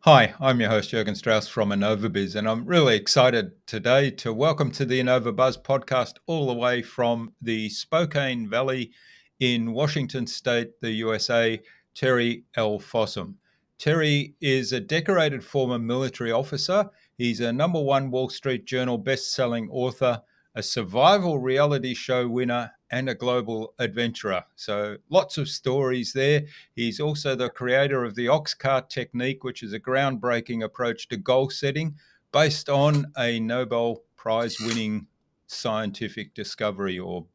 Hi, I'm your host, Jürgen Strauss from Innova.buzz, and I'm really excited today to welcome to the Innova.buzz podcast all the way from the Spokane Valley in Washington State, the USA, Terry L. Fossum. Terry is a decorated former military officer. He's a #1 Wall Street Journal best-selling author, a survival reality show winner, and a global adventurer. So lots of stories there. He's also the creator of the Oxcart Technique, which is a groundbreaking approach to goal setting based on a Nobel Prize winning scientific discovery or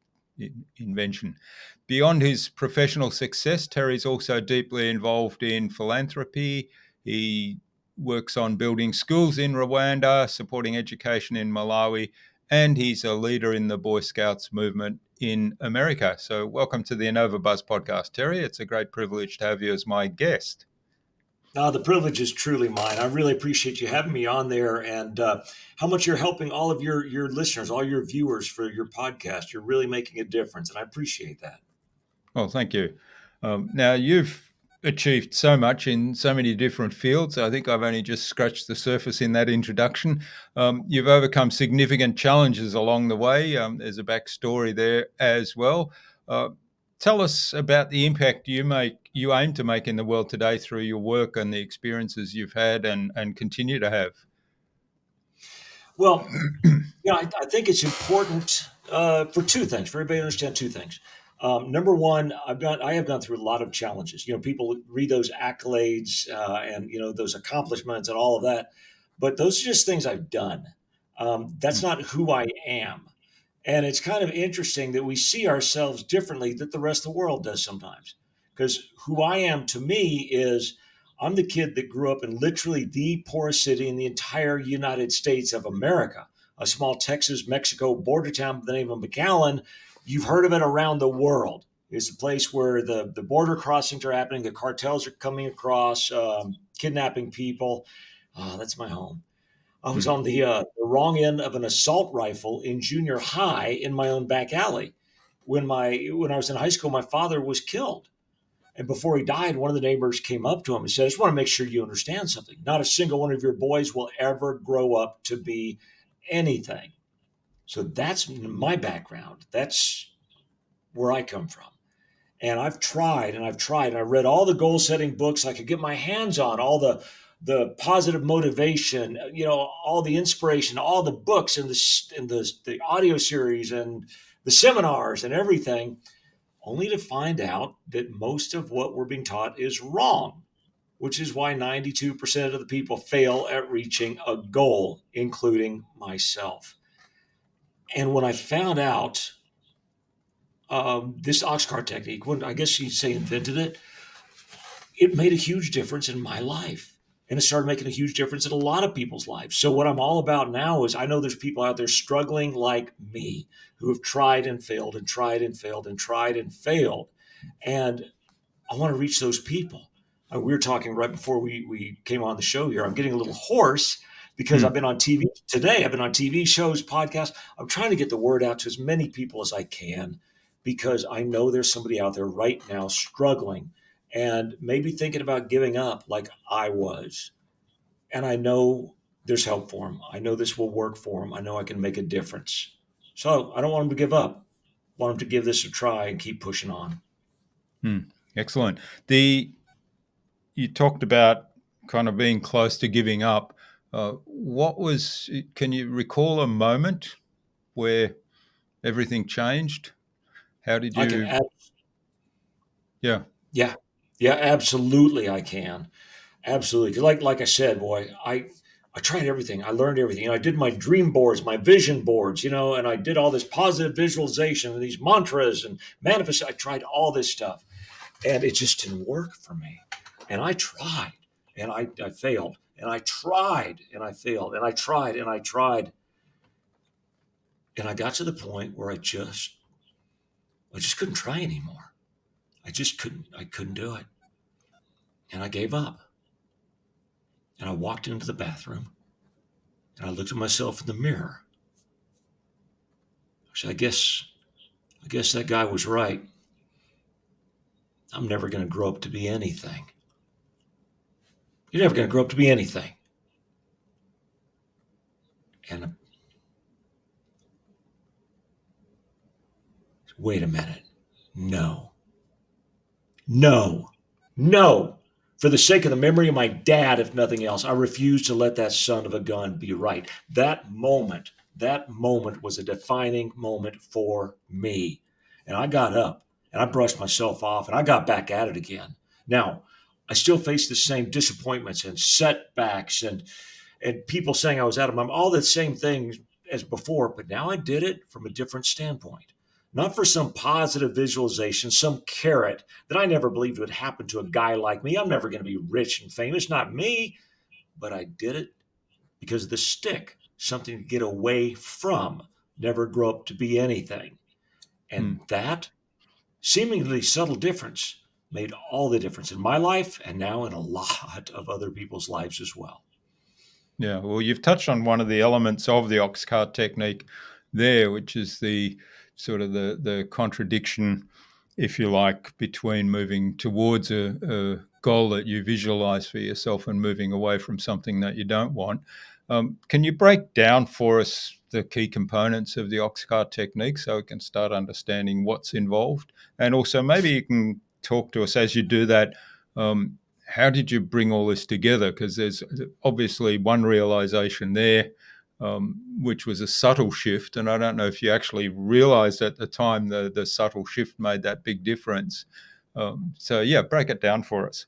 invention. Beyond his professional success, Terry's also deeply involved in philanthropy. He works on building schools in Rwanda, supporting education in Malawi, and he's a leader in the Boy Scouts movement in America. So, welcome to the Innova.buzz podcast, Terry. It's a great privilege to have you as my guest. The privilege is truly mine. I really appreciate you having me on there and how much you're helping all of your listeners, all your viewers for your podcast. You're really making a difference, and I appreciate that. Well, thank you. Now, you've achieved so much in so many different fields. I think I've only just scratched the surface in that introduction. You've overcome significant challenges along the way. There's a backstory there as well. Uh, Tell us about the impact you aim to make in the world today through your work and the experiences you've had and continue to have. Well, I think it's important for two things, for everybody to understand two things. Number one, I have gone through a lot of challenges. People read those accolades and those accomplishments and all of that, but those are just things I've done. That's not who I am. And it's kind of interesting that we see ourselves differently that the rest of the world does sometimes. Because who I am to me is I'm the kid that grew up in literally the poorest city in the entire United States of America, a small Texas Mexico border town by the name of McAllen. You've heard of it around the world. It's the place where the border crossings are happening, the cartels are coming across, kidnapping people. That's my home. I was on the wrong end of an assault rifle in junior high in my own back alley. When I was in high school, my father was killed. And before he died, one of the neighbors came up to him and said, I just want to make sure you understand something. Not a single one of your boys will ever grow up to be anything. So that's my background. That's where I come from. And I've tried and I've tried and I read all the goal setting books I could get my hands on, all the positive motivation, all the inspiration, all the books and the audio series and the seminars and everything, only to find out that most of what we're being taught is wrong, which is why 92% of the people fail at reaching a goal, including myself. And when I found out this Oxcart technique, when I guess you'd say invented it, it made a huge difference in my life. And it started making a huge difference in a lot of people's lives. So, what I'm all about now is I know there's people out there struggling like me who have tried and failed and tried and failed and tried and failed. And I want to reach those people. We were talking right before we came on the show here. I'm getting a little hoarse because I've Hmm. been on TV today. I've been on TV shows, podcasts. I'm trying to get the word out to as many people as I can because I know there's somebody out there right now struggling and maybe thinking about giving up like I was. And I know there's help for them. I know this will work for them. I know I can make a difference. So I don't want them to give up. I want them to give this a try and keep pushing on. Hmm. Excellent. You talked about kind of being close to giving up. Can you recall a moment where everything changed? How did I can you, yeah. Yeah, yeah, absolutely, I can. Absolutely, 'cause like I said, boy, I tried everything. I learned everything. I did my dream boards, my vision boards, and I did all this positive visualization and these mantras and manifest. I tried all this stuff, and it just didn't work for me. And I tried, and I failed, and I tried, and I failed, and I tried, and I tried, and I got to the point where I just couldn't try anymore. I couldn't do it, and I gave up. And I walked into the bathroom and I looked at myself in the mirror. So I guess that guy was right. I'm never going to grow up to be anything. You're never going to grow up to be anything. And wait a minute. No, no, no. For the sake of the memory of my dad, if nothing else, I refuse to let that son of a gun be right. That moment was a defining moment for me. And I got up and I brushed myself off and I got back at it again. Now, I still face the same disappointments and setbacks and people saying I was out of my mind, all the same things as before, but now I did it from a different standpoint. Not for some positive visualization, some carrot that I never believed would happen to a guy like me. I'm never going to be rich and famous, not me, but I did it because of the stick, something to get away from, never grow up to be anything. Hmm. And that seemingly subtle difference made all the difference in my life and now in a lot of other people's lives as well. Yeah, well, you've touched on one of the elements of the Oxcart technique there, which is the sort of the contradiction, if you like, between moving towards a goal that you visualize for yourself and moving away from something that you don't want. Can you break down for us the key components of the Oxcart technique so we can start understanding what's involved? And also, maybe you can talk to us as you do that. How did you bring all this together? Because there's obviously one realization there, which was a subtle shift. And I don't know if you actually realized at the time the subtle shift made that big difference. So, yeah, break it down for us.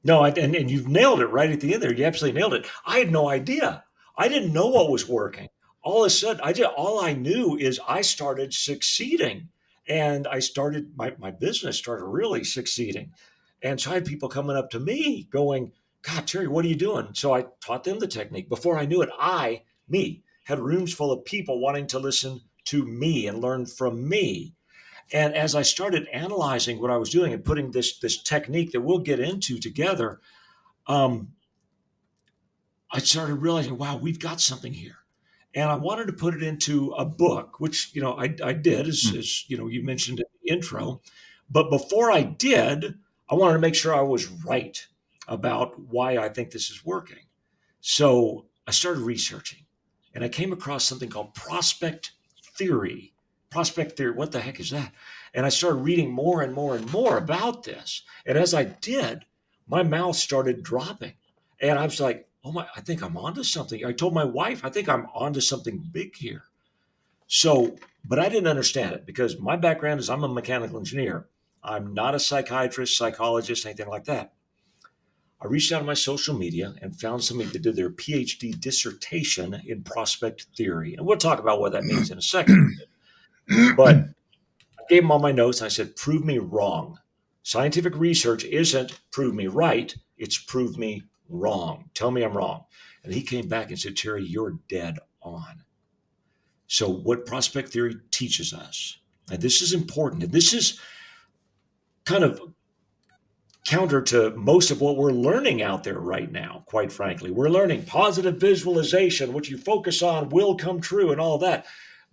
No, and you've nailed it right at the end there. You absolutely nailed it. I had no idea. I didn't know what was working. All of a sudden, all I knew is I started succeeding, and I started my business started really succeeding, and so I had people coming up to me going, "God, Terry, what are you doing?" So I taught them the technique. Before I knew it, me, had rooms full of people wanting to listen to me and learn from me. And as I started analyzing what I was doing and putting this technique that we'll get into together, um, I started realizing, wow, we've got something here. And I wanted to put it into a book, which I did, Mm, as you mentioned in the intro. But before I did, I wanted to make sure I was right about why I think this is working. So I started researching, and I came across something called prospect theory. Prospect theory, what the heck is that? And I started reading more and more and more about this. And as I did, my mouth started dropping. And I was like, oh my, I think I'm onto something. I told my wife, I think I'm onto something big here. So, but I didn't understand it because my background is I'm a mechanical engineer. I'm not a psychiatrist, psychologist, anything like that. I reached out on my social media and found somebody that did their PhD dissertation in prospect theory. And we'll talk about what that means in a second. But I gave him all my notes and I said, prove me wrong. Scientific research isn't prove me right, it's prove me wrong. Tell me I'm wrong. And he came back and said, Terry, you're dead on. So, what prospect theory teaches us, and this is important, and this is kind of counter to most of what we're learning out there right now, quite frankly. We're learning positive visualization, what you focus on will come true, and all of that.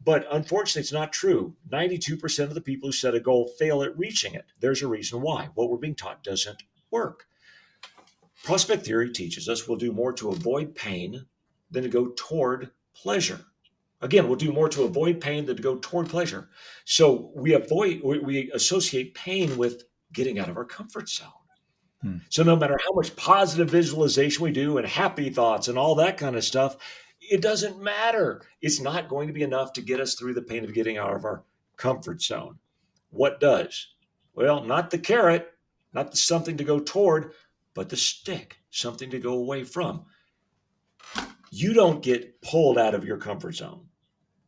But unfortunately, it's not true. 92% of the people who set a goal fail at reaching it. There's a reason why. What we're being taught doesn't work. Prospect theory teaches us we'll do more to avoid pain than to go toward pleasure. Again, we'll do more to avoid pain than to go toward pleasure. So we associate pain with getting out of our comfort zone. mm, So no matter how much positive visualization we do and happy thoughts and all that kind of stuff, it doesn't matter. It's not going to be enough to get us through the pain of getting out of our comfort zone. What does? Well, not the carrot, not the something to go toward, but the stick, something to go away from. You don't get pulled out of your comfort zone.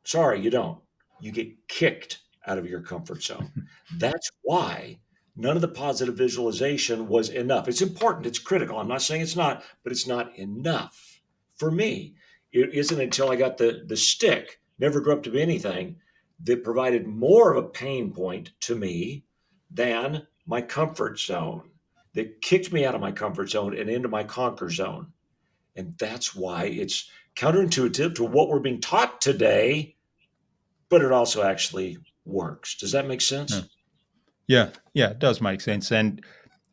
Sorry, you don't. You get kicked out of your comfort zone. That's why none of the positive visualization was enough. It's important, it's critical. I'm not saying it's not, but it's not enough for me. It isn't until I got the stick, never grew up to be anything, that provided more of a pain point to me than my comfort zone, that kicked me out of my comfort zone and into my conquer zone. And that's why it's counterintuitive to what we're being taught today, but it also actually works. Does that make yeah. sense? Yeah, yeah, it does make sense. And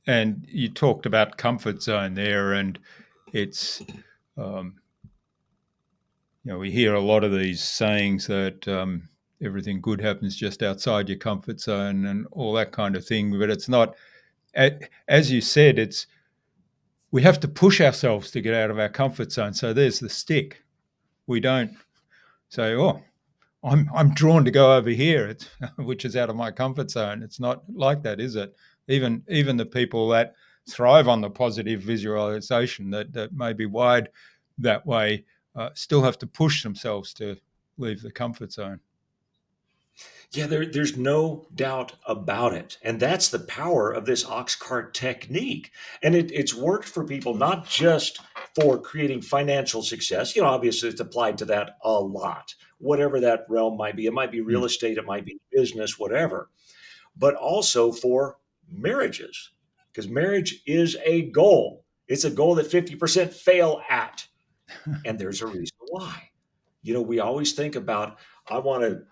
And you talked about comfort zone there, and it's um, we hear a lot of these sayings that everything good happens just outside your comfort zone and all that kind of thing. But it's not, as you said, it's we have to push ourselves to get out of our comfort zone. So there's the stick. We don't say, "Oh, I'm drawn to go over here," which is out of my comfort zone. It's not like that, is it? Even the people that thrive on the positive visualization that may be wired that way still have to push themselves to leave the comfort zone. Yeah, there's no doubt about it. And that's the power of this Oxcart technique. And it's worked for people, not just for creating financial success. Obviously, it's applied to that a lot, whatever that realm might be. It might be real Mm. estate, it might be business, whatever, but also for marriages, because marriage is a goal. It's a goal that 50% fail at. And there's a reason why. We always think about, I want to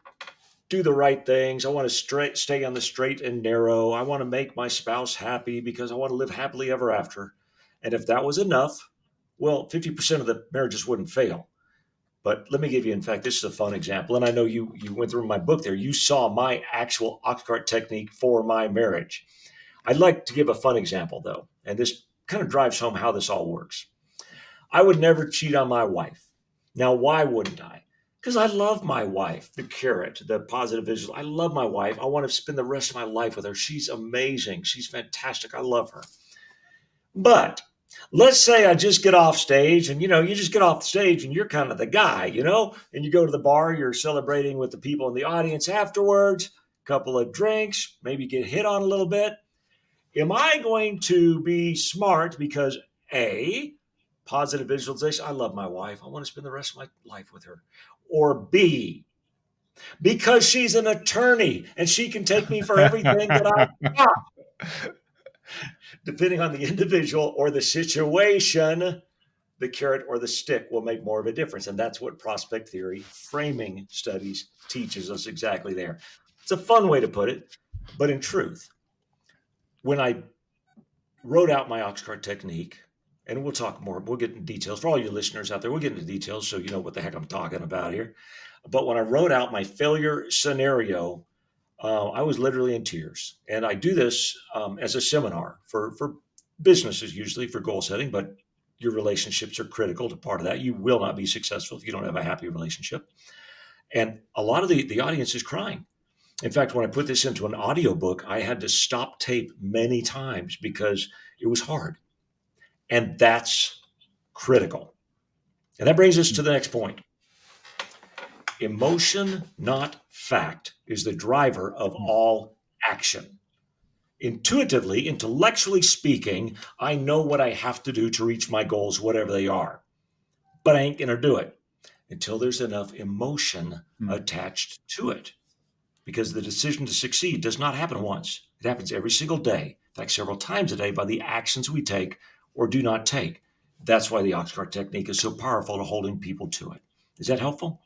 do the right things. I want to stay on the straight and narrow. I want to make my spouse happy because I want to live happily ever after. And if that was enough, well, 50% of the marriages wouldn't fail. But let me give you, in fact, this is a fun example. And I know you went through my book there. You saw my actual Oxcart technique for my marriage. I'd like to give a fun example, though. And this kind of drives home how this all works. I would never cheat on my wife. Now, why wouldn't I? Because I love my wife, the carrot, the positive visual. I love my wife. I want to spend the rest of my life with her. She's amazing. She's fantastic. I love her. But let's say I just get off stage and, you just get off the stage and you're kind of the guy, and you go to the bar, you're celebrating with the people in the audience afterwards, couple of drinks, maybe get hit on a little bit. Am I going to be smart because A, positive visualization, I love my wife, I want to spend the rest of my life with her, or B, because she's an attorney and she can take me for everything that I got, depending on the individual or the situation, the carrot or the stick will make more of a difference. And that's what prospect theory framing studies teaches us exactly there. It's a fun way to put it, but in truth, when I wrote out my Oxcart technique, and we'll talk more. We'll get into details for all your listeners out there. We'll get into details so you know what the heck I'm talking about here. But when I wrote out my failure scenario, I was literally in tears. And I do this as a seminar for businesses, usually for goal setting, but your relationships are critical to part of that. You will not be successful if you don't have a happy relationship. And a lot of the audience is crying. In fact, when I put this into an audiobook, I had to stop tape many times because it was hard. And that's critical. And that brings us to the next point. Emotion, not fact, is the driver of all action. Intuitively, intellectually speaking, I know what I have to do to reach my goals, whatever they are, but I ain't going to do it until there's enough emotion attached to it. Because the decision to succeed does not happen once. It happens every single day, in fact, several times a day by the actions we take or do not take. That's why the Oxcart technique is so powerful to holding people to it. Is that helpful?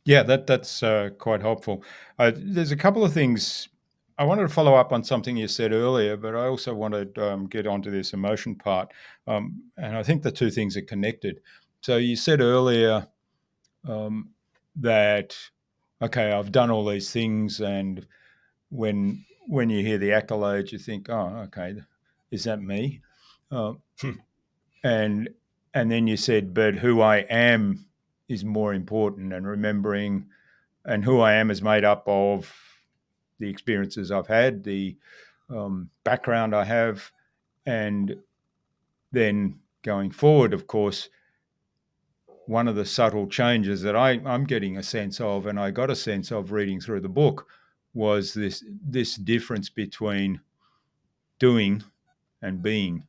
Yeah, that's quite helpful. There's a couple of things I wanted to follow up on something you said earlier, but I also wanted to get onto this emotion part, and I think the two things are connected. So you said earlier um, that okay, I've done all these things, and when you hear the accolades, you think, oh, okay, is that me? Uh, Hmm. and and then you said, but who I am is more important, and remembering, and who I am is made up of the experiences I've had, the background I have, and then going forward, of course, one of the subtle changes that I'm getting a sense of, and I got a sense of reading through the book, was this difference between doing and being.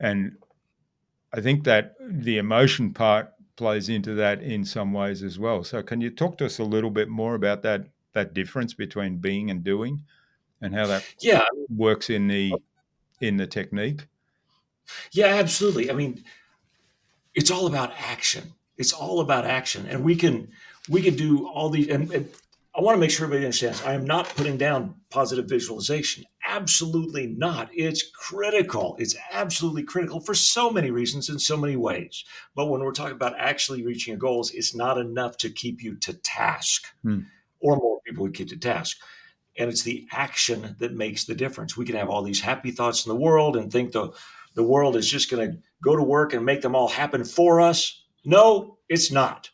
And I think that the emotion part plays into that in some ways as well. So can you talk to us a little bit more about that difference between being and doing and how that Yeah, works in the technique? yeah, absolutely. I mean, it's all about action. It's all about action, and we can do all these. And I want to make sure everybody understands I am not putting down positive visualization. Absolutely not. It's critical. It's absolutely critical for so many reasons in so many ways. But when we're talking about actually reaching your goals, it's not enough to keep you to task, Mm. or more people would keep to task. And it's the action that makes the difference. We can have all these happy thoughts in the world and think the world is just going to go to work and make them all happen for us. No, it's not.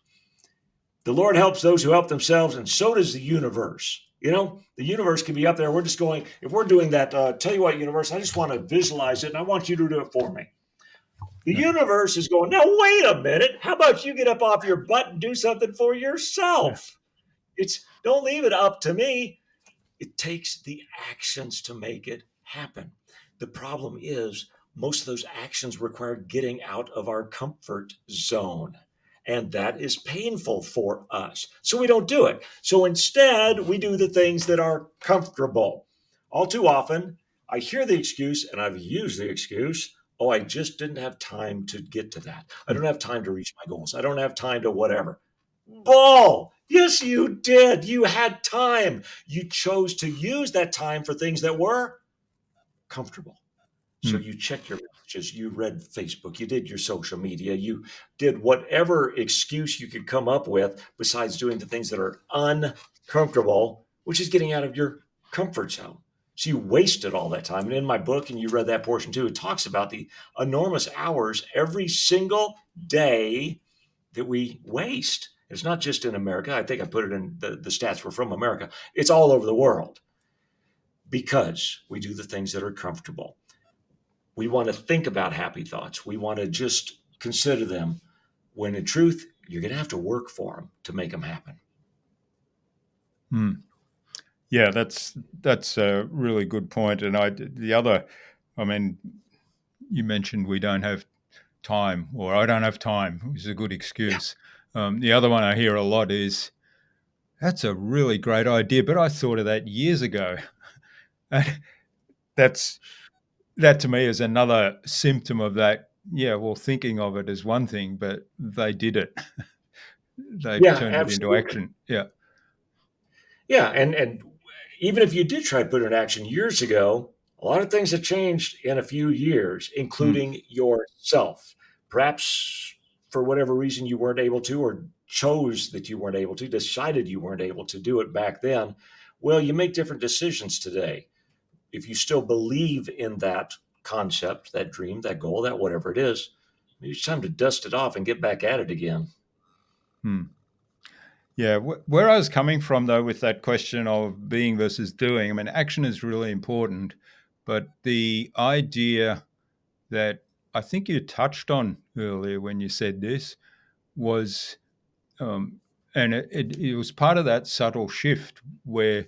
The Lord helps those who help themselves, and so does the universe. The universe can be up there. We're just going, if we're doing that, tell you what, universe, I just want to visualize it and I want you to do it for me. The Yeah. universe is going, now, wait a minute. How about you get up off your butt and do something for Yeah. yourself? Don't leave it up to me. It takes the actions to make it happen. The problem is most of those actions require getting out of our comfort zone. And that is painful for us. So we don't do it. So instead, we do the things that are comfortable. All too often, I hear the excuse, and I've used the excuse, oh, I just didn't have time to get to that. I don't Mm. have time to reach my goals. I don't have time to whatever. Bull. Yes, you did. You had time. You chose to use that time for things that were comfortable. So Mm. you checked your messages, you read Facebook, you did your social media, you did whatever excuse you could come up with besides doing the things that are uncomfortable, which is getting out of your comfort zone. So you wasted all that time. And in my book, and you read that portion too, it talks about the enormous hours every single day that we waste. It's not just in America. I think I put it in the stats were from America. It's all over the world because we do the things that are comfortable. We want to think about happy thoughts. We want to just consider them when in truth, you're going to have to work for them to make them happen. Mm. Yeah, that's a really good point. And the other, I mean, you mentioned we don't have time, or I don't have time, which is a good Yeah. excuse. The other one I hear a lot is, that's a really great idea, but I thought of that years ago. That's that to me is another symptom of that. Yeah, well, thinking of it is one thing, but they did it. They Yeah, turned it into absolutely. action. Yeah. Yeah. And even if you did try to put it in action years ago, a lot of things have changed in a few years, Mm. including yourself. Perhaps for whatever reason you weren't able to, or chose that you weren't able to, decided you weren't able to do it back then. Well, you make different decisions today. If you still believe in that concept, that dream, that goal, that whatever it is, maybe it's time to dust it off and get back at it again. Mm. Yeah, where I was coming from though with that question of being versus doing, I mean, action is really important, but the idea that I think you touched on earlier when you said this was, um, and it was part of that subtle shift where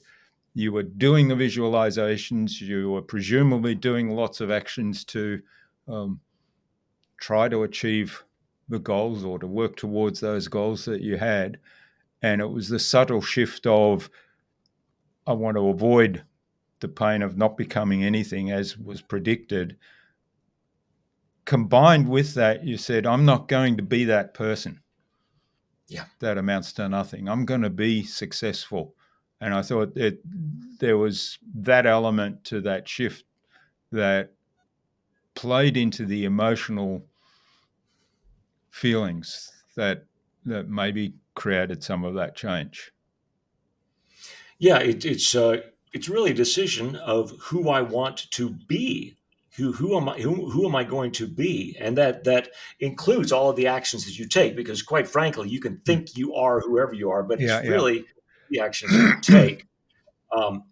you were doing the visualizations, you were presumably doing lots of actions to um, try to achieve the goals or to work towards those goals that you had. And it was the subtle shift of, I want to avoid the pain of not becoming anything as was predicted. Combined with that, you said, I'm not going to be that person Yeah. that amounts to nothing. I'm going to be successful. And I thought there was that element to that shift that played into the emotional feelings that maybe created some of that change. Yeah, it's really a decision of who I want to be. Who am I going to be? And that includes all of the actions that you take, because quite frankly, you can Mm. think you are whoever you are, but Yeah, it's yeah. really the actions that you take.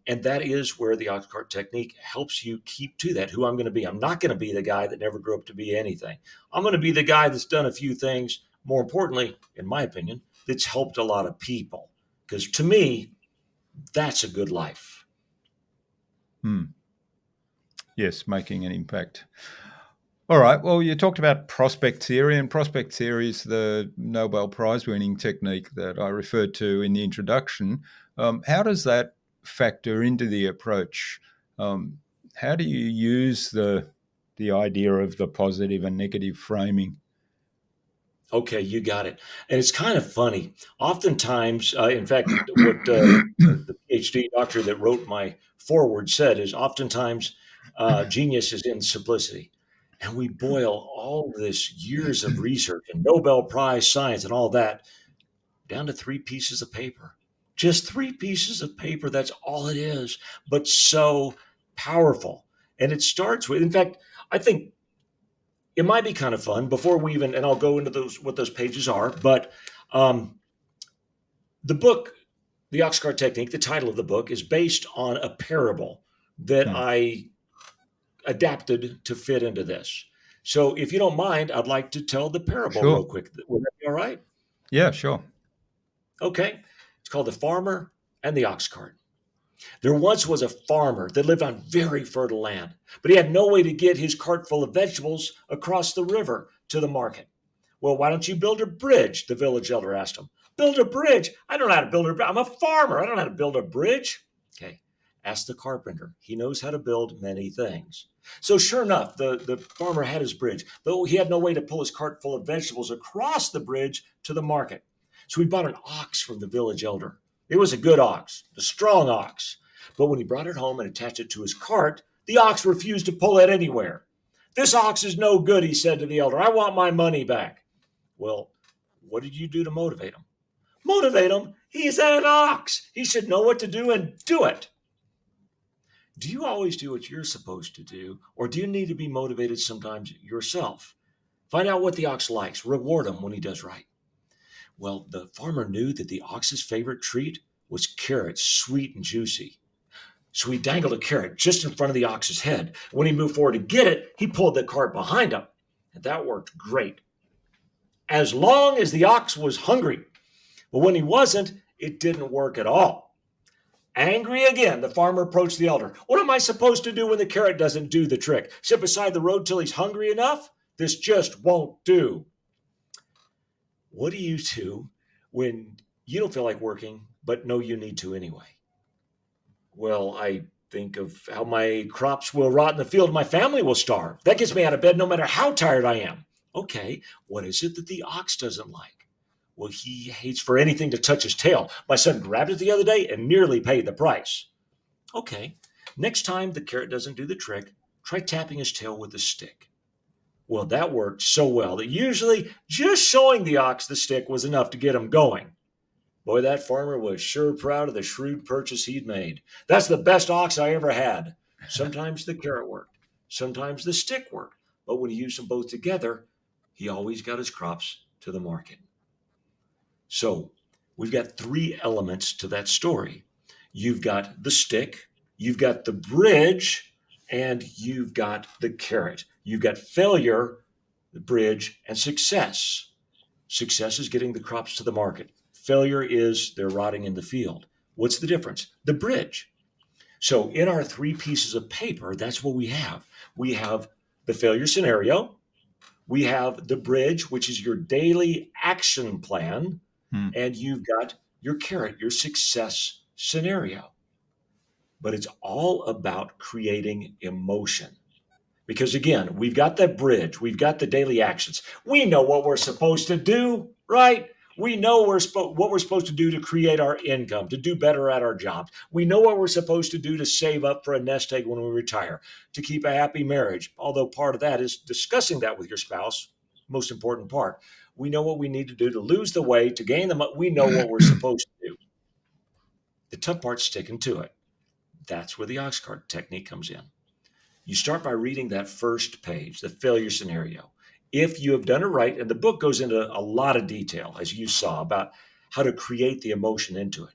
And that is where the Oxcart technique helps you keep to that, who I'm going to be. I'm not going to be the guy that never grew up to be anything. I'm going to be the guy that's done a few things, more importantly, in my opinion, that's helped a lot of people. Because to me, that's a good life. Mm. Yes, making an impact. All right. Well, you talked about prospect theory, and prospect theory is the Nobel Prize winning technique that I referred to in the introduction. How does that factor into the approach? Um, how do you use the idea of the positive and negative framing? Okay, you got it. And it's kind of funny. Oftentimes, in fact, what the PhD doctor that wrote my foreword said is oftentimes genius is in simplicity. And we boil all this years of research and Nobel Prize science and all that down to three pieces of paper. Just three pieces of paper. That's all it is, but so powerful. And it starts with, in fact, I think it might be kind of fun before we even, and I'll go into those what those pages are. But um, the book, the Oxcart Technique, the title of the book is based on a parable that Hmm. I adapted to fit into this. So, if you don't mind, I'd like to tell the parable Sure. real quick. Would that be all right? Yeah, sure. Okay. It's called The Farmer and the Ox Cart. There once was a farmer that lived on very fertile land, but he had no way to get his cart full of vegetables across the river to the market. Well, why don't you build a bridge? The village elder asked him. Build a bridge? I don't know how to build a bridge. I'm a farmer. I don't know how to build a bridge. Okay. Ask the carpenter. He knows how to build many things. So, sure enough, the farmer had his bridge, but he had no way to pull his cart full of vegetables across the bridge to the market. So, he bought an ox from the village elder. It was a good ox, a strong ox. But when he brought it home and attached it to his cart, the ox refused to pull it anywhere. This ox is no good, he said to the elder. I want my money back. Well, what did you do to motivate him? Motivate him? He's an ox. He should know what to do and do it. Do you always do what you're supposed to do, or do you need to be motivated sometimes yourself? Find out what the ox likes. Reward him when he does right. Well, the farmer knew that the ox's favorite treat was carrots, sweet and juicy. So he dangled a carrot just in front of the ox's head. When he moved forward to get it, he pulled the cart behind him. And that worked great. As long as the ox was hungry. But when he wasn't, it didn't work at all. Angry again, the farmer approached the elder. What am I supposed to do when the carrot doesn't do the trick? Sit beside the road till he's hungry enough? This just won't do. What do you do when you don't feel like working, but know you need to anyway? Well, I think of how my crops will rot in the field, my family will starve. That gets me out of bed no matter how tired I am. Okay, what is it that the ox doesn't like? Well, he hates for anything to touch his tail. My son grabbed it the other day and nearly paid the price. Okay, next time the carrot doesn't do the trick, try tapping his tail with a stick. Well, that worked so well that usually just showing the ox the stick was enough to get him going. Boy, that farmer was sure proud of the shrewd purchase he'd made. That's the best ox I ever had. Sometimes the carrot worked, sometimes the stick worked, but when he used them both together, he always got his crops to the market. So we've got three elements to that story. You've got the stick, you've got the bridge, and you've got the carrot. You've got failure, the bridge, and success. Success is getting the crops to the market. Failure is they're rotting in the field. What's the difference? The bridge. So in our three pieces of paper, that's what we have. We have the failure scenario. We have the bridge, which is your daily action plan. Hmm. And you've got your carrot, your success scenario. But it's all about creating emotion. Because again, we've got that bridge, we've got the daily actions. We know what we're supposed to do, right? We know what we're supposed to do to create our income, to do better at our jobs. We know what we're supposed to do to save up for a nest egg when we retire, to keep a happy marriage. Although part of that is discussing that with your spouse, most important part. We know what we need to do to lose the weight, to gain the money. We know what we're supposed to do. The tough part's sticking to it. That's where the Oxcart technique comes in. You start by reading that first page, the failure scenario. If you have done it right, and the book goes into a lot of detail, as you saw, about how to create the emotion into it.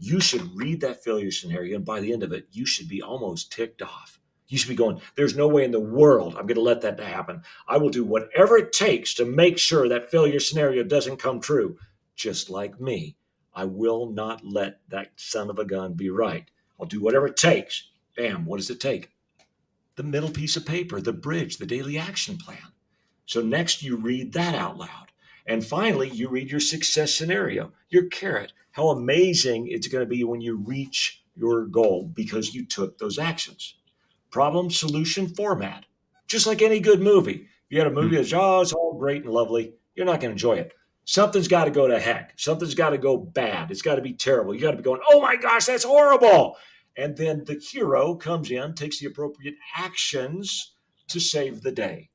You should read that failure scenario, and by the end of it, you should be almost ticked off. You should be going, there's no way in the world I'm going to let that happen. I will do whatever it takes to make sure that failure scenario doesn't come true. Just like me, I will not let that son of a gun be right. I'll do whatever it takes. Bam, what does it take? The middle piece of paper, the bridge, the daily action plan. So next you read that out loud. And finally, you read your success scenario, your carrot, how amazing it's going to be when you reach your goal because you took those actions. Problem, solution, format. Just like any good movie. If you had a movie Hmm. that's, oh, it's all great and lovely. you're not going to enjoy it. Something's got to go to heck. Something's got to go bad. It's got to be terrible. You got to be going, oh my gosh, that's horrible. And then the hero comes in, takes the appropriate actions to save the day.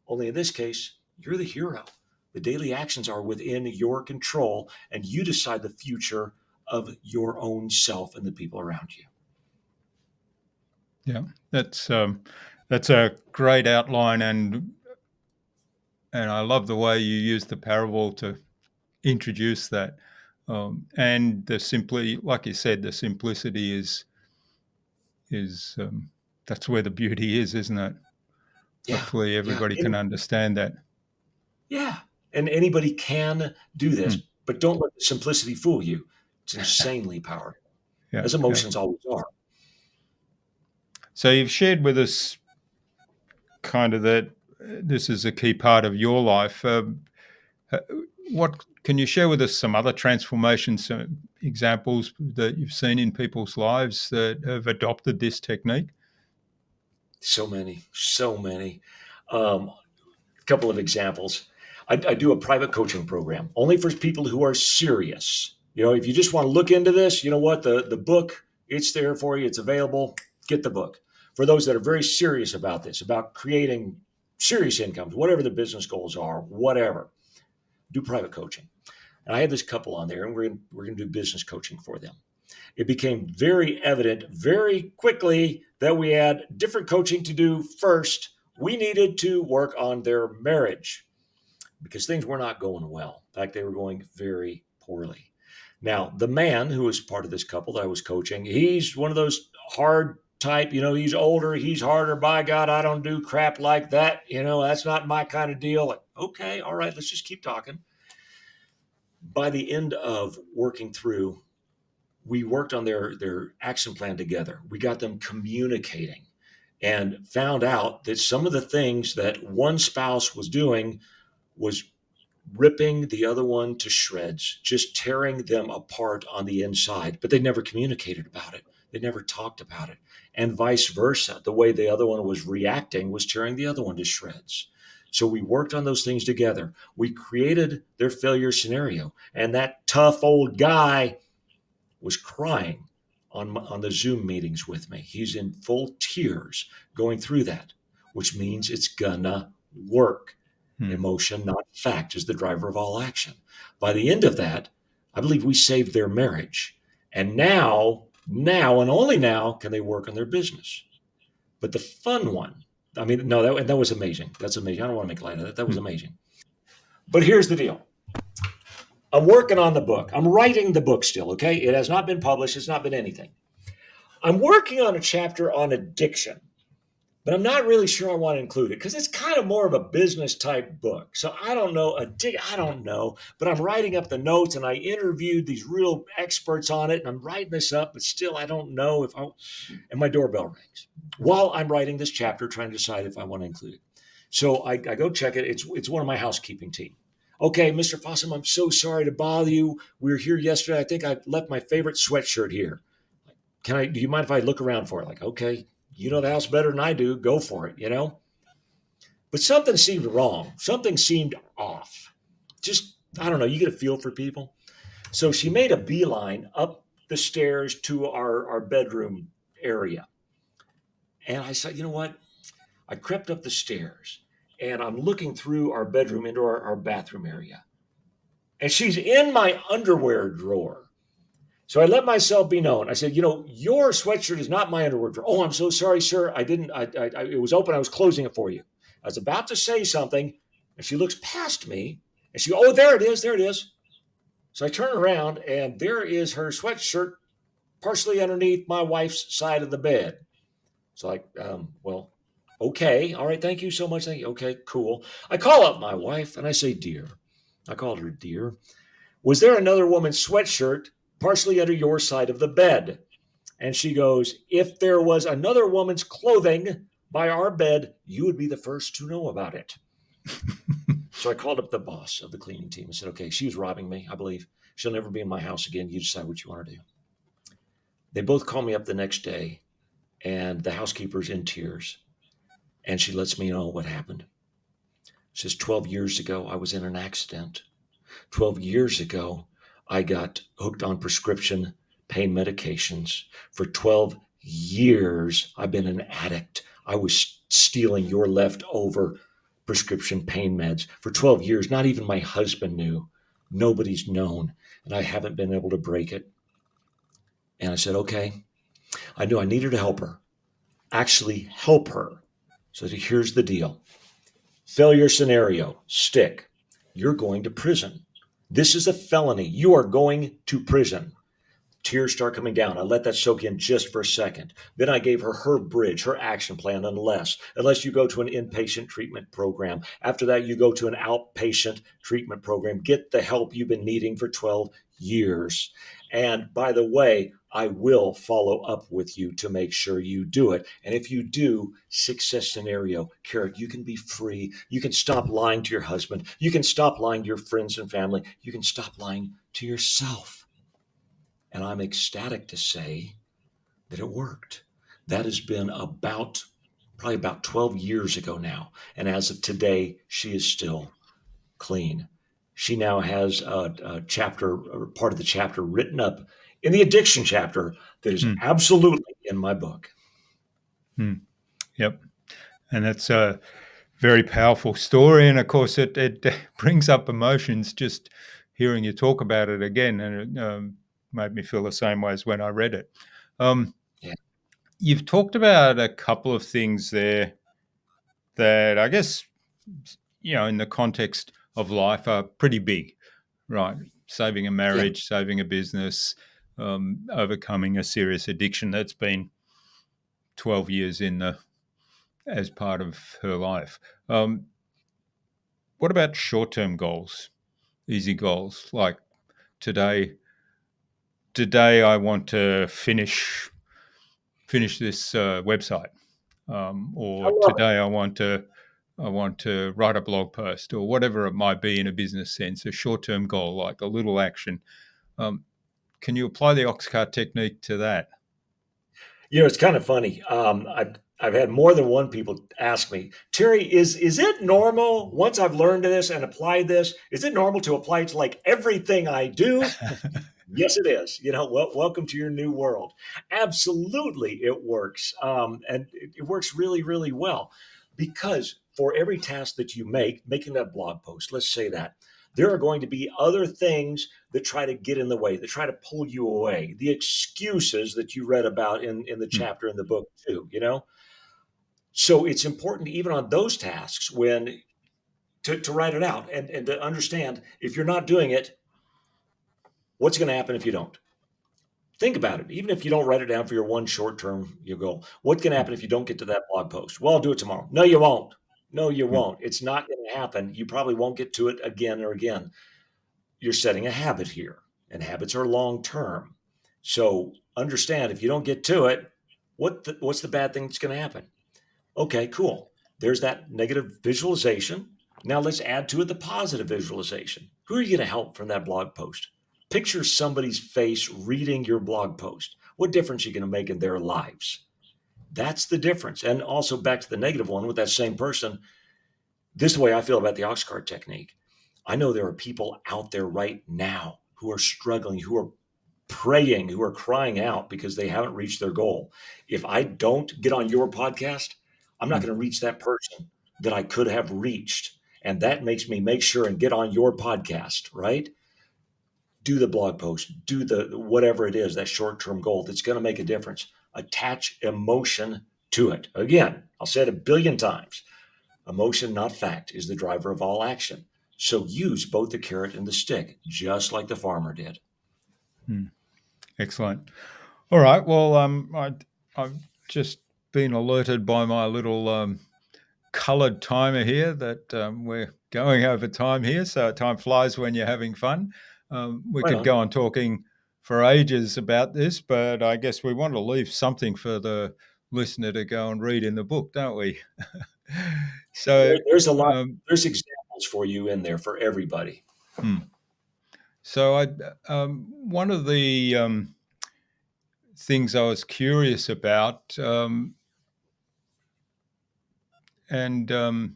Only in this case, you're the hero. The daily actions are within your control, and you decide the future of your own self and the people around you. Yeah, that's a great outline, and I love the way you use the parable to introduce that. And like you said, the simplicity is that's where the beauty is, isn't it? Yeah, Hopefully, yeah, everybody can understand that. yeah. And anybody can do this, Mm. but don't let the simplicity fool you. It's insanely powerful, Yeah, as yeah. emotions always are. So you've shared with us kind of that this is a key part of your life. Uh, what can you share with us some other transformations, some examples that you've seen in people's lives that have adopted this technique? So many, so many. A couple of examples. I do a private coaching program only for people who are serious. If you just want to look into this, you know what? The book, it's there for you. It's available. Get the book. For those that are very serious about this, about creating serious incomes, whatever the business goals are, whatever, do private coaching. And I had this couple on there, and we're going to do business coaching for them. It became very evident very quickly that we had different coaching to do first. We needed to work on their marriage because things were not going well. In fact, they were going very poorly. Now, the man who was part of this couple that I was coaching, he's one of those hard type, he's older, he's harder. By God, I don't do crap like that. That's not my kind of deal. Like, okay, all right, let's just keep talking. By the end of working through, we worked on their action plan together. We got them communicating and found out that some of the things that one spouse was doing was ripping the other one to shreds, just tearing them apart on the inside, but they never communicated about it. They never talked about it. And vice versa. The way the other one was reacting was tearing the other one to shreds. So we worked on those things together. We created their failure scenario. And that tough old guy was crying on the Zoom meetings with me. He's in full tears going through that, which means it's gonna work. Hmm. Emotion, not fact, is the driver of all action. By the end of that, I believe we saved their marriage. And now, and only now, can they work on their business. But the fun one, I mean, no, that was amazing. That's amazing. I don't want to make light of that. That was Hmm. amazing. But here's the deal. I'm working on the book. I'm writing the book still, okay? It has not been published. It's not been anything. I'm working on a chapter on addiction, but I'm not really sure I want to include it because it's kind of more of a business type book. So I don't know. I don't know, but I'm writing up the notes and I interviewed these real experts on it and I'm writing this up, but still I don't know and my doorbell rings while I'm writing this chapter, trying to decide if I want to include it. So I go check it. It's one of my housekeeping team. Okay, Mr. Fossum, I'm so sorry to bother you. We were here yesterday. I think I left my favorite sweatshirt here. Do you mind if I look around for it? Like, okay, you know the house better than I do. Go for it. But something seemed wrong. Something seemed off. Just, I don't know. You get a feel for people. So she made a beeline up the stairs to our bedroom area. And I said, you know what? I crept up the stairs and I'm looking through our bedroom into our bathroom area. And she's in my underwear drawer. So I let myself be known. I said, your sweatshirt is not my underwear drawer. Oh, I'm so sorry, sir. I didn't, it was open. I was closing it for you. I was about to say something and she looks past me and oh, there it is. There it is. So I turn around and there is her sweatshirt partially underneath my wife's side of the bed. So well, okay. All right. Thank you so much. Thank you. Okay, cool. I call up my wife and I say, dear, I called her dear. Was there another woman's sweatshirt partially under your side of the bed? And she goes, if there was another woman's clothing by our bed, you would be the first to know about it. So I called up the boss of the cleaning team and said, okay, she was robbing me, I believe. She'll never be in my house again. You decide what you want to do. They both call me up the next day, and the housekeeper's in tears, and she lets me know what happened. Says 12 years ago, I was in an accident. 12 years ago, I got hooked on prescription pain medications. For 12 years, I've been an addict. I was stealing your leftover prescription pain meds. For 12 years, not even my husband knew. Nobody's known. And I haven't been able to break it. And I said, okay, I knew I needed to help her, actually help her. So here's the deal. Failure scenario, stick. You're going to prison. This is a felony. You are going to prison. Tears start coming down. I let that soak in just for a second. Then I gave her bridge, her action plan, unless you go to an inpatient treatment program. After that, you go to an outpatient treatment program. Get the help you've been needing for 12 years. And by the way, I will follow up with you to make sure you do it. And if you do, success scenario, Carrot, you can be free. You can stop lying to your husband. You can stop lying to your friends and family. You can stop lying to yourself. And I'm ecstatic to say that it worked. That has been probably about 12 years ago now. And as of today, she is still clean. She now has a chapter, or part of the chapter written up in the addiction chapter that is Hmm. absolutely in my book. Hmm. Yep. And that's a very powerful story. And of course, it brings up emotions just hearing you talk about it again. And it made me feel the same way as when I read it. Um, Yeah. you've talked about a couple of things there that I guess, in the context of life are pretty big, right? Saving a Yeah. marriage, saving a business, overcoming a serious addiction that's been 12 years in the as part of her life. Um, what about short-term goals, easy goals like today? Today, I want to finish this website, I or love it. today I want to write a blog post, or whatever it might be in a business sense. A short-term goal, like a little action. Um, can you apply the Oxcart technique to that? It's kind of funny. I've had more than one people ask me, Terry, is it normal once I've learned this and applied this? Is it normal to apply it to like everything I do? Yes, it is. Welcome to your new world. Absolutely, it works. And it works really, really well because for every task that you making that blog post, let's say that, there are going to be other things that try to get in the way, that try to pull you away. The excuses that you read about in the Hmm, chapter in the book, too. So it's important, even on those tasks, to write it out and to understand if you're not doing it, what's going to happen if you don't? Think about it. Even if you don't write it down for your one short term your goal, what can hmm, happen if you don't get to that blog post? Well, I'll do it tomorrow. No, you won't. No, you hmm, won't. It's not going to happen. You probably won't get to it again or again. You're setting a habit here, and habits are long term. So understand if you don't get to it, what's the bad thing that's going to happen? Okay, cool. There's that negative visualization. Now let's add to it the positive visualization. Who are you going to help from that blog post? Picture somebody's face reading your blog post. What difference are you going to make in their lives? That's the difference. And also back to the negative one with that same person. This is the way I feel about the Oxcart technique. I know there are people out there right now who are struggling, who are praying, who are crying out because they haven't reached their goal. If I don't get on your podcast, I'm not hmm, going to reach that person that I could have reached. And that makes me make sure and get on your podcast, right? Do the blog post, do the whatever it is, that short term goal that's going to make a difference. Attach emotion to it. Again, I'll say it a billion times. Emotion, not fact, is the driver of all action. So use both the carrot and the stick, just like the farmer did. hmm. Excellent. All right. Well, I've just been alerted by my little coloured timer here that we're going over time here. So time flies when you're having fun. We Right could on. go on talking for ages about this, but I guess we want to leave something for the listener to go and read in the book, don't we? So, There's a lot. um, There's examples for you in there for everybody. hmm. So one of the things I was curious about, and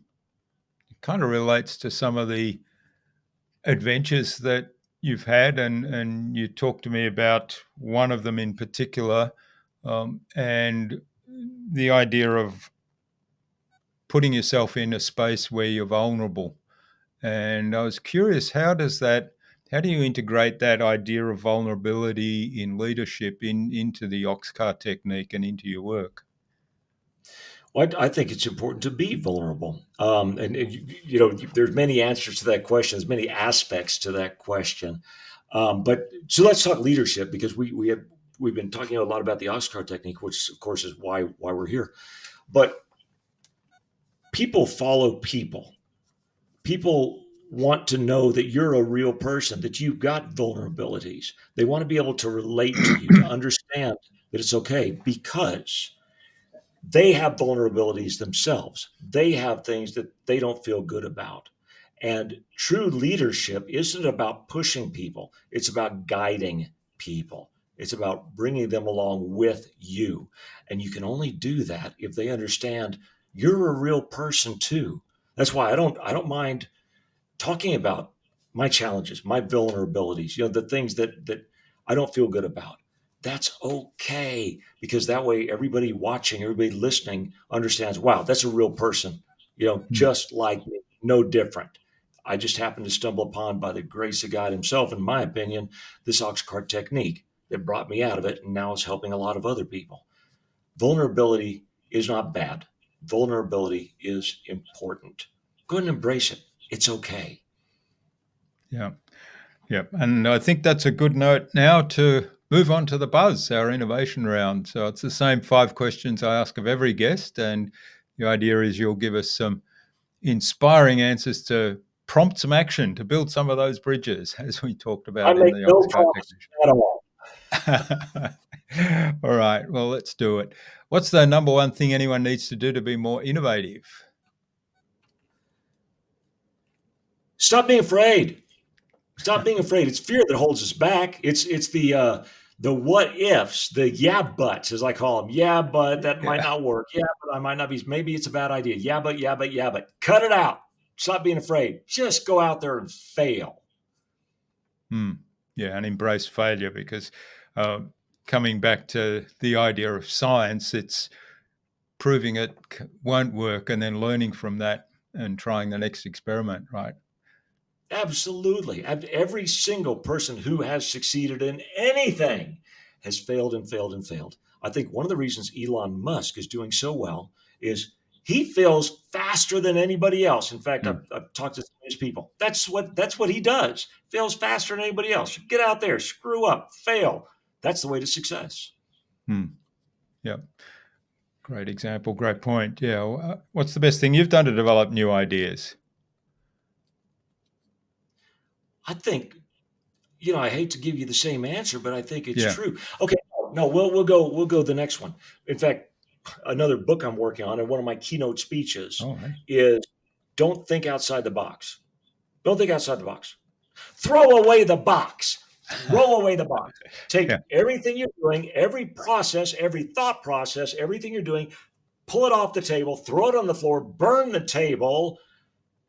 kind of relates to some of the adventures that you've had, and you talked to me about one of them in particular, and the idea of putting yourself in a space where you're vulnerable. And I was curious, how do you integrate that idea of vulnerability in leadership into the Oxcart technique and into your work? Well, I think it's important to be vulnerable. There's many answers to that question. There's many aspects to that question. But so let's talk leadership because we've been talking a lot about the Oxcart technique, which of course is why we're here. But people follow people. People want to know that you're a real person, that you've got vulnerabilities. They want to be able to relate to you, to understand that it's okay because they have vulnerabilities themselves. They have things that they don't feel good about. And true leadership isn't about pushing people, it's about guiding people. It's about bringing them along with you. And you can only do that if they understand you're a real person too. That's why I don't mind talking about my challenges, my vulnerabilities, the things that I don't feel good about. That's okay because that way everybody watching, everybody listening understands, wow, that's a real person, Hmm. just like me, no different. I just happened to stumble upon, by the grace of God himself, in my opinion, this Oxcart technique that brought me out of it and now is helping a lot of other people. Vulnerability is not bad. Vulnerability is important. Go ahead and embrace it. It's okay. Yeah. Yeah. And I think that's a good note now to move on to the buzz, our innovation round. So it's the same 5 questions I ask of every guest. And the idea is you'll give us some inspiring answers to prompt some action to build some of those bridges, as we talked I about in make the no Oxcart promises at all. technique. All right. Well, let's do it. What's the number one thing anyone needs to do to be more innovative? Stop being afraid. Stop being afraid. It's fear that holds us back. It's the what ifs, the yeah buts, as I call them. Yeah, but that might Yeah. not work. Yeah, but I might not be. Maybe it's a bad idea. Yeah, but yeah, but yeah, but cut it out. Stop being afraid. Just go out there and fail. Hmm. Yeah, and embrace failure because uh, coming back to the idea of science, it's proving it won't work and then learning from that and trying the next experiment, right? Absolutely. Every single person who has succeeded in anything has failed and failed and failed. I think one of the reasons Elon Musk is doing so well is he fails faster than anybody else. In fact, Hmm. I've talked to some of these people. That's what he does. Fails faster than anybody else. Get out there, screw up, fail. That's the way to success. Hmm. Yeah, great example, great point. Yeah, what's the best thing you've done to develop new ideas? I think, I hate to give you the same answer, but I think it's Yeah. true. Okay, no, we'll go the next one. In fact, another book I'm working on, and one of my keynote speeches All right. is don't think outside the box. Don't think outside the box. Throw away the box. Throw away the box. Take Yeah. everything you're doing, every process, every thought process, everything you're doing, pull it off the table, throw it on the floor, burn the table,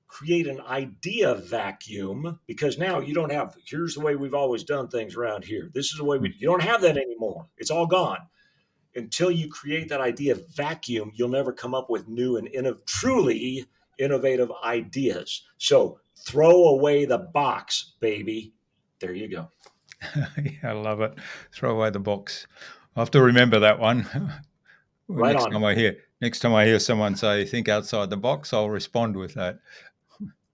create an idea vacuum because now you don't have, here's the way we've always done things around here. This is the way Hmm. you don't have that anymore. It's all gone. Until you create that idea vacuum, you'll never come up with new and truly innovative ideas. So throw away the box, baby. There you go. Yeah, I love it. Throw away the box. I'll have to remember that one. Well, Right on. next time I hear someone say think outside the box, I'll respond with that.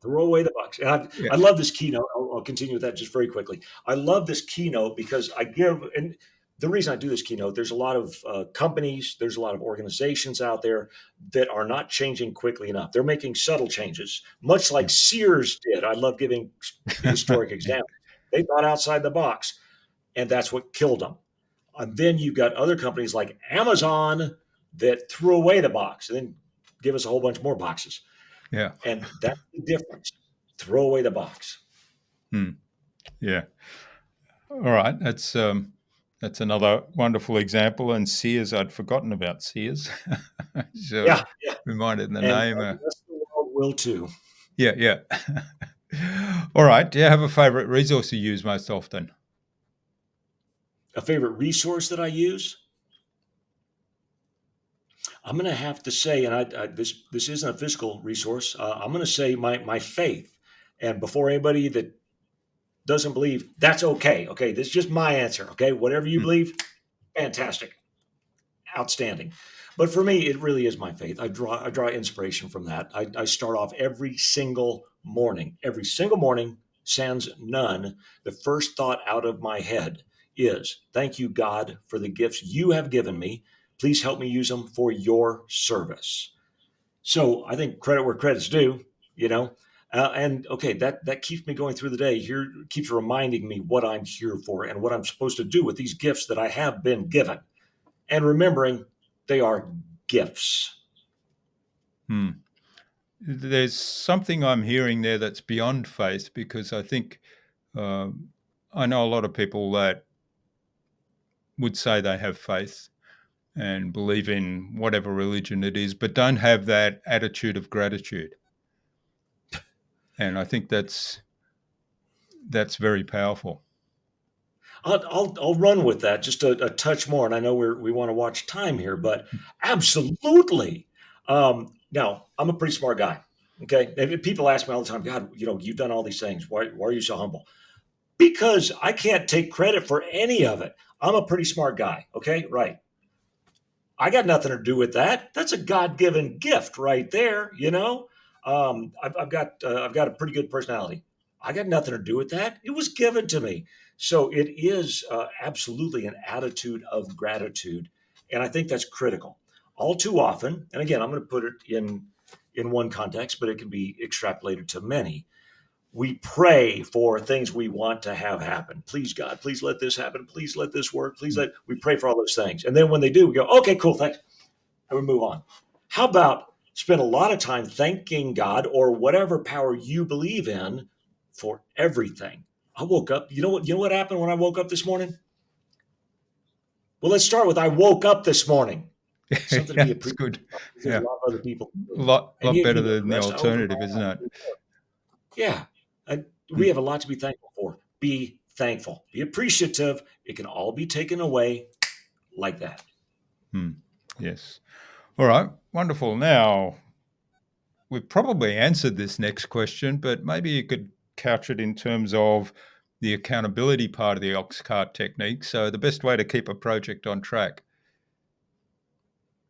Throw away the box. And Yeah. I love this keynote. I'll continue with that just very quickly. I love this keynote because and the reason I do this keynote, there's a lot of companies, there's a lot of organizations out there that are not changing quickly enough. They're making subtle changes, much like Sears did. I love giving historic Yeah. examples. They thought outside the box, and that's what killed them. And then you've got other companies like Amazon that threw away the box and then give us a whole bunch more boxes. Yeah. And that's the difference. Throw away the box. Hmm. Yeah. All right. That's another wonderful example. And Sears, I'd forgotten about Sears. So Yeah, yeah. reminded in the And name. the rest of the world will too. Yeah, yeah. All right. Do you have a favorite resource you use most often? A favorite resource that I use? I'm going to have to say, and this isn't a physical resource. I'm going to say my faith. And before anybody that doesn't believe, that's okay. Okay, this is just my answer. Okay, whatever you Hmm. believe, fantastic, outstanding. But for me, it really is my faith. I draw inspiration from that. I start off every single morning. Every single morning, sans none. The first thought out of my head is, "Thank you, God, for the gifts you have given me. Please help me use them for your service." So I think credit where credit's due, you know. And okay, that keeps me going through the day. Here keeps reminding me what I'm here for and what I'm supposed to do with these gifts that I have been given, and remembering they are gifts. Hmm. There's something I'm hearing there that's beyond faith because I think um, I know a lot of people that would say they have faith and believe in whatever religion it is, but don't have that attitude of gratitude. And I think that's very powerful. I'll run with that just a touch more, and I know we want to watch time here, but absolutely. Now I'm a pretty smart guy. Okay, and people ask me all the time, "God, you've done all these things. Why are you so humble?" Because I can't take credit for any of it. I'm a pretty smart guy. Okay, right. I got nothing to do with that. That's a God-given gift right there. I've got a pretty good personality. I got nothing to do with that. It was given to me. So it is absolutely an attitude of gratitude, and I think that's critical. All too often, and again, I'm going to put it in one context, but it can be extrapolated to many. We pray for things we want to have happen. Please, God, please let this happen. Please let this work. We pray for all those things. And then when they do, we go, okay, cool, thanks. And we move on. How about spend a lot of time thanking God or whatever power you believe in for everything? I woke up. You know what happened when I woke up this morning? Well, let's start with I woke up this morning. Something to Yeah, be it's appreciated good. of because there's a Yeah, lot of other people a doing. lot And lot better the than the rest I open my alternative, isn't it? eyes. Yeah. We Hmm. have a lot to be thankful for. Be thankful. Be appreciative. It can all be taken away like that. Hmm. Yes. All right. Wonderful. Now we've probably answered this next question, but maybe you could couch it in terms of the accountability part of the Oxcart technique. So the best way to keep a project on track.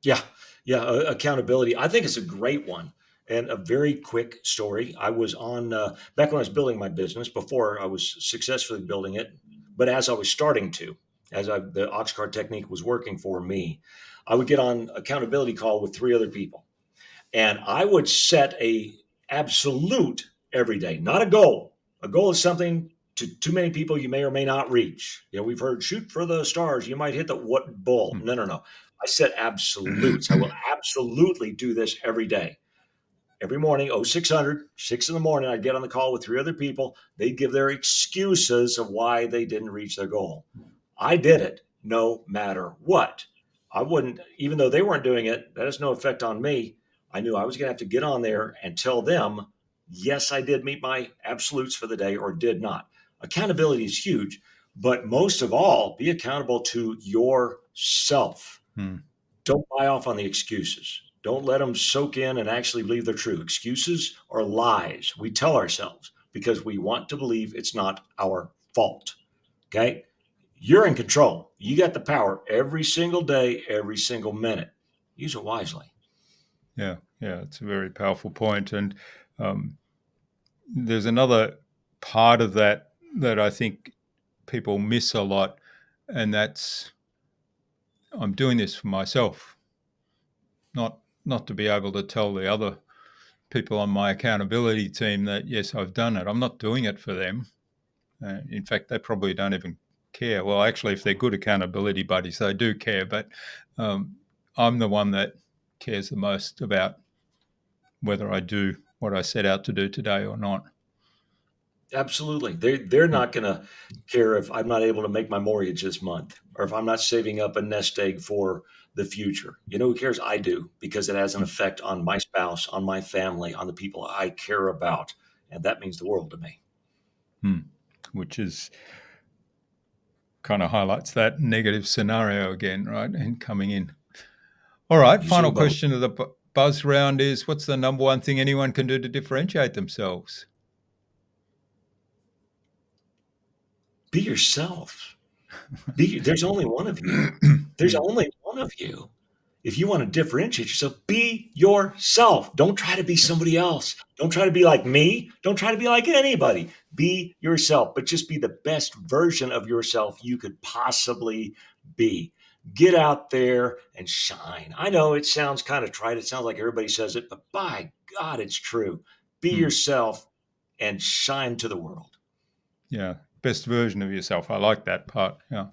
Yeah. Yeah. Accountability. I think it's a great one and a very quick story. I was on, back when I was building my business, before I was successfully building it, but as I was starting to, the Oxcart technique was working for me, I would get on accountability call with three other people. And I would set a absolute every day, not a goal. A goal is something to too many people you may or may not reach. We've heard shoot for the stars. You might hit the what bull. Hmm. No, no, no. I set absolutes. I will absolutely do this every day. Every morning, 0600, 6 in the morning, I'd get on the call with three other people. They'd give their excuses of why they didn't reach their goal. I did it no matter what. I wouldn't, even though they weren't doing it, that has no effect on me. I knew I was going to have to get on there and tell them, yes, I did meet my absolutes for the day or did not. Accountability is huge, but most of all, be accountable to yourself. Hmm. Don't buy off on the excuses. Don't let them soak in and actually believe they're true. Excuses are lies we tell ourselves because we want to believe it's not our fault. Okay. You're in control. You got the power every single day, every single minute. Use it wisely. Yeah, yeah, it's a very powerful point. And um, there's another part of that that I think people miss a lot, and that's I'm doing this for myself, not to be able to tell the other people on my accountability team that yes, I've done it. I'm not doing it for them. In fact, they probably don't even care. Well, actually, if they're good accountability buddies, they do care. But um, I'm the one that cares the most about whether I do what I set out to do today or not. Absolutely. They're Mm. not going to care if I'm not able to make my mortgage this month or if I'm not saving up a nest egg for the future. You know who cares? I do, because it has an effect on my spouse, on my family, on the people I care about. And that means the world to me. Hmm. Which is kind of highlights that negative scenario again, right? And coming in. All right. Usually Final both. question of the buzz round is, what's the number one thing anyone can do to differentiate themselves? Be yourself. There's only one of you. There's Hmm. only one of you. If you want to differentiate yourself, be yourself. Don't try to be somebody else. Don't try to be like me. Don't try to be like anybody. Be yourself, but just be the best version of yourself you could possibly be. Get out there and shine. I know it sounds kind of trite. It sounds like everybody says it, but by God, it's true. Be Hmm. yourself and shine to the world. Yeah. Best version of yourself. I like that part. Yeah.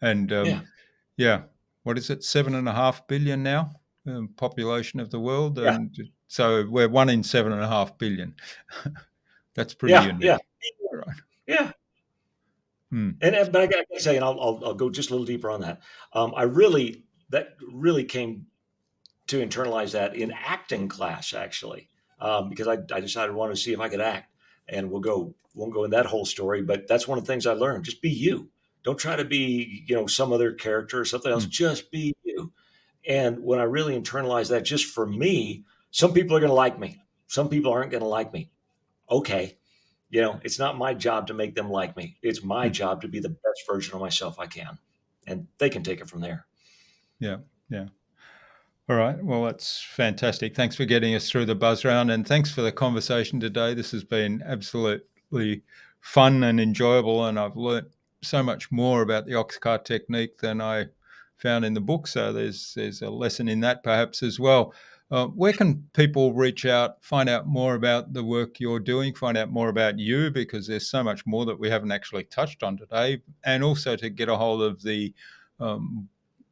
And Yeah. yeah, what is it? 7.5 billion now, population of the world, Yeah. and so we're 1 in 7.5 billion. That's pretty Yeah. Yeah. unique, right? Yeah. Hmm. But I got to say, and I'll go just a little deeper on that. That really came to internalize that in acting class, actually, because I decided I wanted to see if I could act, and won't go in that whole story, but that's one of the things I learned. Just be you. Don't try to be, some other character or something else. Hmm. Just be you. And when I really internalized that, just for me, some people are going to like me. Some people aren't going to like me. Okay. It's not my job to make them like me. It's my Hmm. job to be the best version of myself I can. And they can take it from there. Yeah. Yeah. All right. Well, that's fantastic. Thanks for getting us through the buzz round, and thanks for the conversation today. This has been absolutely fun and enjoyable, and I've learnt so much more about the Oxcart technique than I found in the book. So there's a lesson in that perhaps as well. Where can people reach out, find out more about the work you're doing, find out more about you, because there's so much more that we haven't actually touched on today, and also to get a hold of um,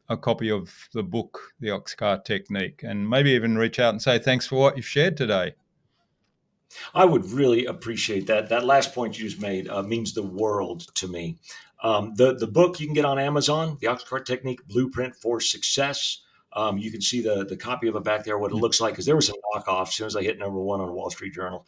a copy of the book, The Oxcart Technique, and maybe even reach out and say thanks for what you've shared today. I would really appreciate that. That last point you just made means the world to me. The book you can get on Amazon, the Oxcart Technique Blueprint for Success. You can see the copy of it back there, what it Mm. looks like, because there was some knockoffs as soon as I hit number one on Wall Street Journal.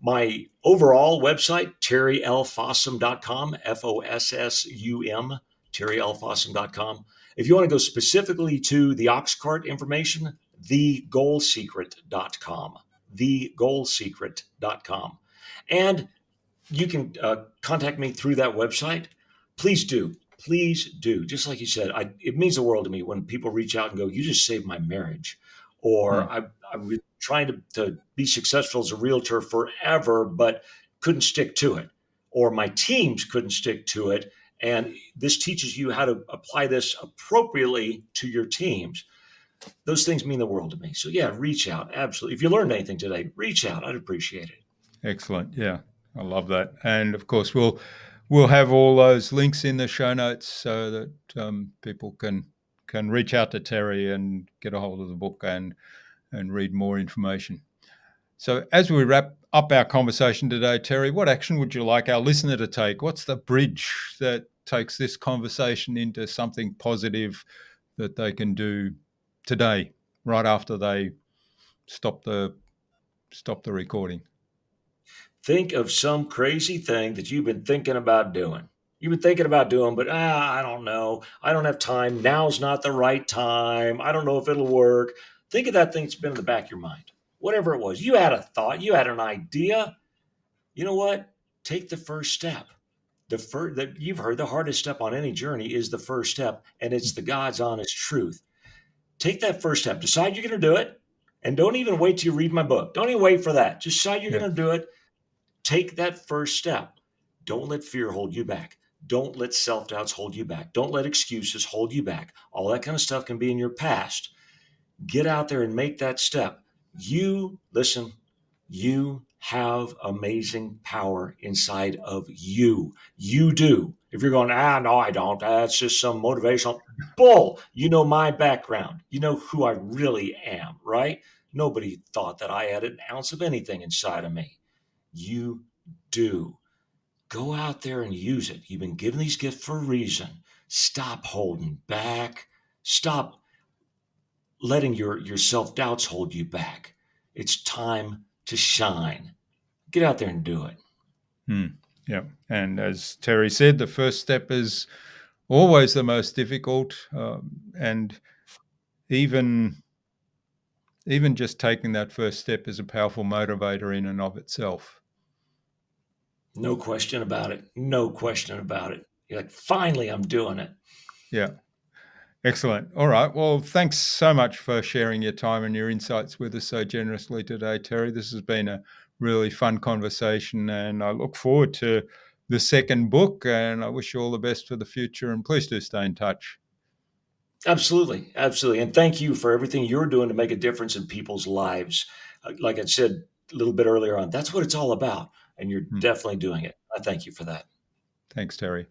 My overall website, terrylfossum.com, Fossum, terrylfossum.com. If you want to go specifically to the Oxcart information, thegoalsecret.com, thegoalsecret.com. And you can contact me through that website. Please do. Please do. Just like you said, it means the world to me when people reach out and go, "You just saved my marriage," or Mm. "I've been trying to be successful as a realtor forever, but couldn't stick to it," or "My teams couldn't stick to it." And this teaches you how to apply this appropriately to your teams. Those things mean the world to me. So yeah, reach out. Absolutely. If you learned anything today, reach out. I'd appreciate it. Excellent. Yeah, I love that. And of course, we'll have all those links in the show notes so that people can reach out to Terry and get a hold of the book and read more information. So, as we wrap up our conversation today, Terry, what action would you like our listener to take? What's the bridge that takes this conversation into something positive that they can do today, right after they stop the stop the recording? Think of some crazy thing that you've been thinking about doing. You've been thinking about doing, but I don't know. I don't have time. Now's not the right time. I don't know if it'll work. Think of that thing that's been in the back of your mind. Whatever it was, you had a thought, you had an idea. You know what? Take the first step. That you've heard the hardest step on any journey is the first step, and it's the God's honest truth. Take that first step. Decide you're going to do it, and don't even wait till you read my book. Don't even wait for that. Just decide you're Yeah. going to do it. Take that first step. Don't let fear hold you back. Don't let self doubts hold you back. Don't let excuses hold you back. All that kind of stuff can be in your past. Get out there and make that step. Listen, you have amazing power inside of you. You do. If you're going, no, I don't. That's just some motivational bull. You know my background. You know who I really am, right? Nobody thought that I had an ounce of anything inside of me. You do. Go out there and use it. You've been given these gifts for a reason. Stop holding back. Stop letting your self-doubts hold you back. It's time to shine. Get out there and do it. Hmm. Yeah. And as Terry said, the first step is always the most difficult. And even even just taking that first step is a powerful motivator in and of itself. No question about it. No question about it. You're like, finally, I'm doing it. Yeah. Excellent. All right. Well, thanks so much for sharing your time and your insights with us so generously today, Terry. This has been a really fun conversation, and I look forward to the second book. And I wish you all the best for the future. And please do stay in touch. Absolutely. Absolutely. And thank you for everything you're doing to make a difference in people's lives. Like I said a little bit earlier on, that's what it's all about. And you're Hmm. definitely doing it. I thank you for that. Thanks, Terry.